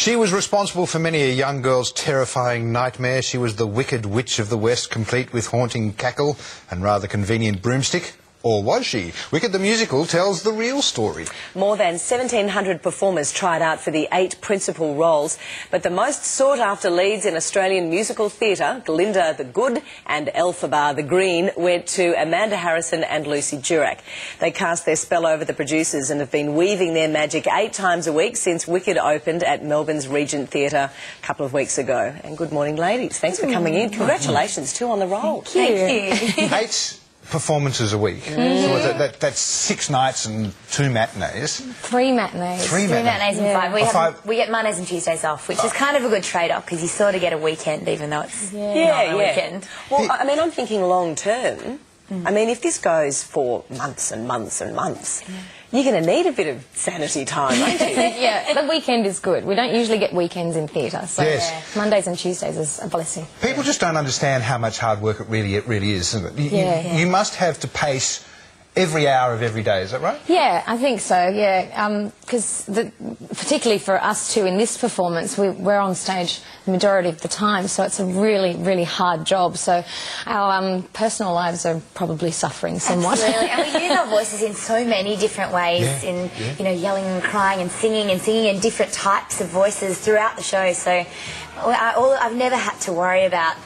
She was responsible for many a young girl's terrifying nightmare. She was the Wicked Witch of the West, complete with haunting cackle and rather convenient broomstick. Or was she? Wicked the Musical tells the real story. More than 1,700 performers tried out for the 8 principal roles, but the most sought-after leads in Australian musical theatre, Glinda the Good and Elphaba the Green, went to Amanda Harrison and Lucy Durack. They cast their spell over the producers and have been weaving their magic 8 times a week since Wicked opened at Melbourne's Regent Theatre a couple of weeks ago. And good morning, ladies. Thanks for coming in. Congratulations, too, on the roll. Thank you. 8 performances a week. So that's 6 nights and 2 matinees. 3 matinees. 3 matinees and 5. We get Mondays and Tuesdays off, which is kind of a good trade-off because you sort of get a weekend even though it's not a weekend. Well, I mean, I'm thinking long term. I mean, if this goes for months and months and months, you're going to need a bit of sanity time, aren't you? Yeah, the weekend is good. We don't usually get weekends in theatre, so Mondays and Tuesdays is a blessing. People just don't understand how much hard work it really is, isn't it? You must have to pace every hour of every day, is that right? Yeah, I think so, yeah. Because particularly for us two in this performance, we're on stage the majority of the time, so it's a really, really hard job. So our personal lives are probably suffering somewhat. Absolutely, and we use our voices in so many different ways, you know, yelling and crying and singing in different types of voices throughout the show. So I've never had to worry about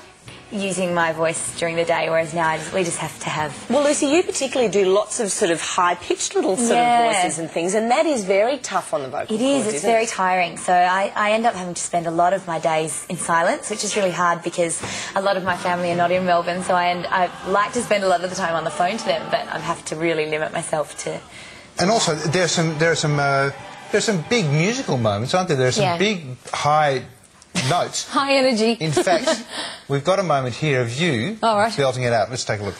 using my voice during the day, whereas now we just have to have... Well, Lucy, you particularly do lots of sort of high-pitched little sort of voices and things, and that is very tough on the vocal cords, it's very tiring. So I end up having to spend a lot of my days in silence, which is really hard because a lot of my family are not in Melbourne, so I like to spend a lot of the time on the phone to them, but I have to really limit myself to... And also, there are some big musical moments, aren't there? There are some big, high notes. High energy. In fact, we've got a moment here of you belting it out. Let's take a look.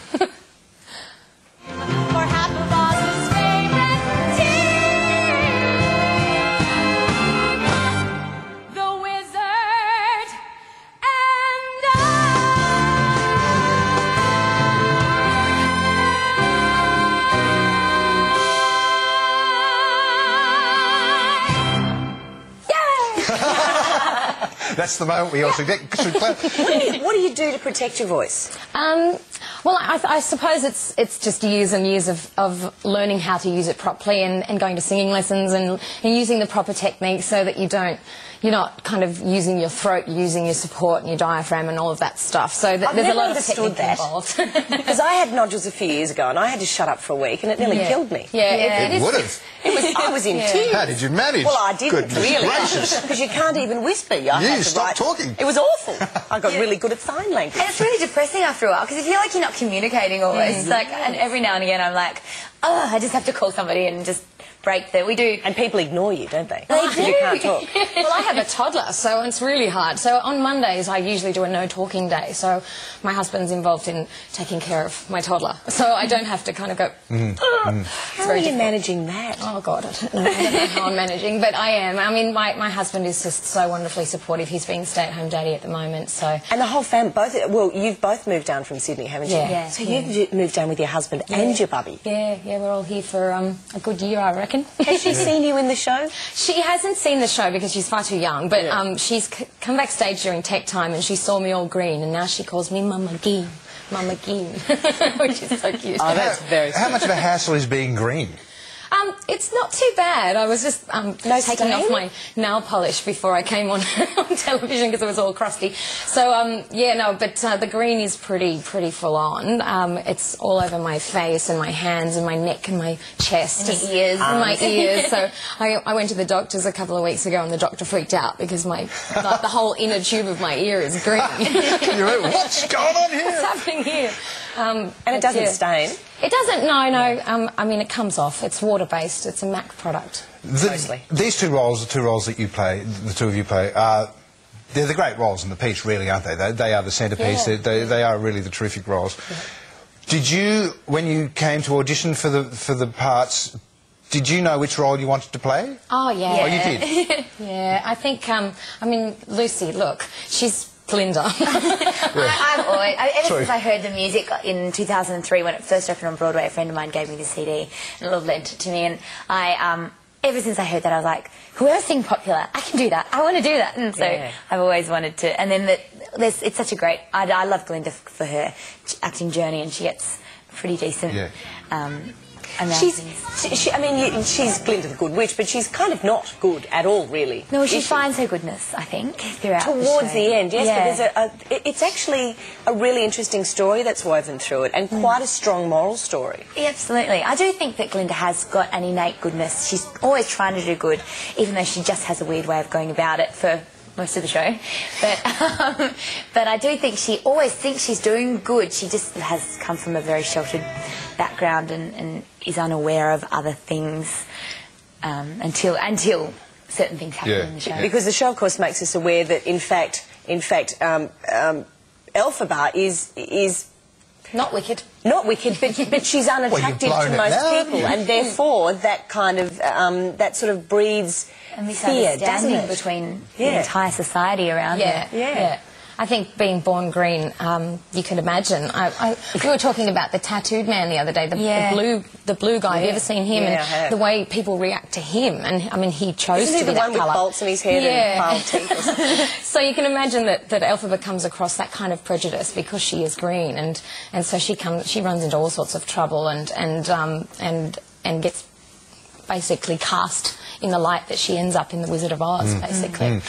That's the moment we also get. What do you do to protect your voice? Well, I suppose it's just years and years of learning how to use it properly and going to singing lessons and using the proper techniques so that you're not kind of using your throat, using your support and your diaphragm and all of that stuff. So there's a lot of technique involved. Because I had nodules a few years ago and I had to shut up for a week and it nearly killed me. It would have. I was in tears. How did you manage? Well, I didn't really. Gracious. Because you can't even whisper. You stop talking. It was awful. I got really good at sign language. And it's really depressing after a while because you feel like you're not communicating almost. And every now and again I'm like, oh, I just have to call somebody and just break the... We do... And people ignore you, don't they? They do. You can't talk. Well, I have a toddler, so it's really hard. So on Mondays, I usually do a no-talking day. So my husband's involved in taking care of my toddler. So I don't have to kind of go... How are you managing that? Oh, God, I don't know how I'm managing, but I am. I mean, my husband is just so wonderfully supportive. He's being stay-at-home daddy at the moment, so... And the whole family, well, you've both moved down from Sydney, haven't you? Yeah. So you've moved down with your husband and your bubby? Yeah, we're all here for a good year, I reckon. Has she seen you in the show? She hasn't seen the show because she's far too young, but she's come backstage during tech time and she saw me all green and now she calls me Mama Gee. Mama Gee, which is so cute. Oh, that's very sweet. How much of a hassle is being green? It's not too bad. I was just taking off my nail polish before I came on television because it was all crusty. So, but the green is pretty full on. It's all over my face and my hands and my neck and my chest. And your ears. And my ears. So I went to the doctor's a couple of weeks ago and the doctor freaked out because the whole inner tube of my ear is green. What's going on here? What's happening here? And it doesn't stain? It doesn't, no. I mean, it comes off. It's water-based. It's a MAC product. Mostly. These two roles, the two roles that you play, the two of you play, they're the great roles in the piece, really, aren't they? They are the centrepiece. They are really the terrific roles. Did you, when you came to audition for the parts, did you know which role you wanted to play? Oh, yeah. Oh, you did? Yeah, I think, I mean, Lucy, look, she's Glinda. I've always, ever since I heard the music in 2003 when it first opened on Broadway, a friend of mine gave me the CD and lent it to me, and ever since I heard that, I was like, whoever's singing popular, I can do that. I want to do that. And so I've always wanted to. And then it's such a great... I love Glinda for her acting journey, and she gets pretty decent. She's Glinda the Good Witch, but she's kind of not good at all, really. No, she finds her goodness, I think, throughout towards the end, yes. Yeah. But it's actually a really interesting story that's woven through it, and quite a strong moral story. Yeah, absolutely. I do think that Glinda has got an innate goodness. She's always trying to do good, even though she just has a weird way of going about it for most of the show. But I do think she always thinks she's doing good. She just has come from a very sheltered background and is unaware of other things until certain things happen in the show. Because the show, of course, makes us aware that, in fact, Elphaba is not wicked. Not wicked, but she's unattractive to most people, and therefore that kind of that sort of breeds fear, doesn't it, between the entire society around her. Yeah. I think being born green, you can imagine. We were talking about the tattooed man the other day, the blue guy. Have you ever seen him? And the way people react to him. And I mean, he chose to be that colour. Isn't he the one with bolts in his head and filed teeth? So you can imagine that Elphaba comes across that kind of prejudice because she is green, and so she runs into all sorts of trouble and gets basically cast in the light that she ends up in The Wizard of Oz, basically.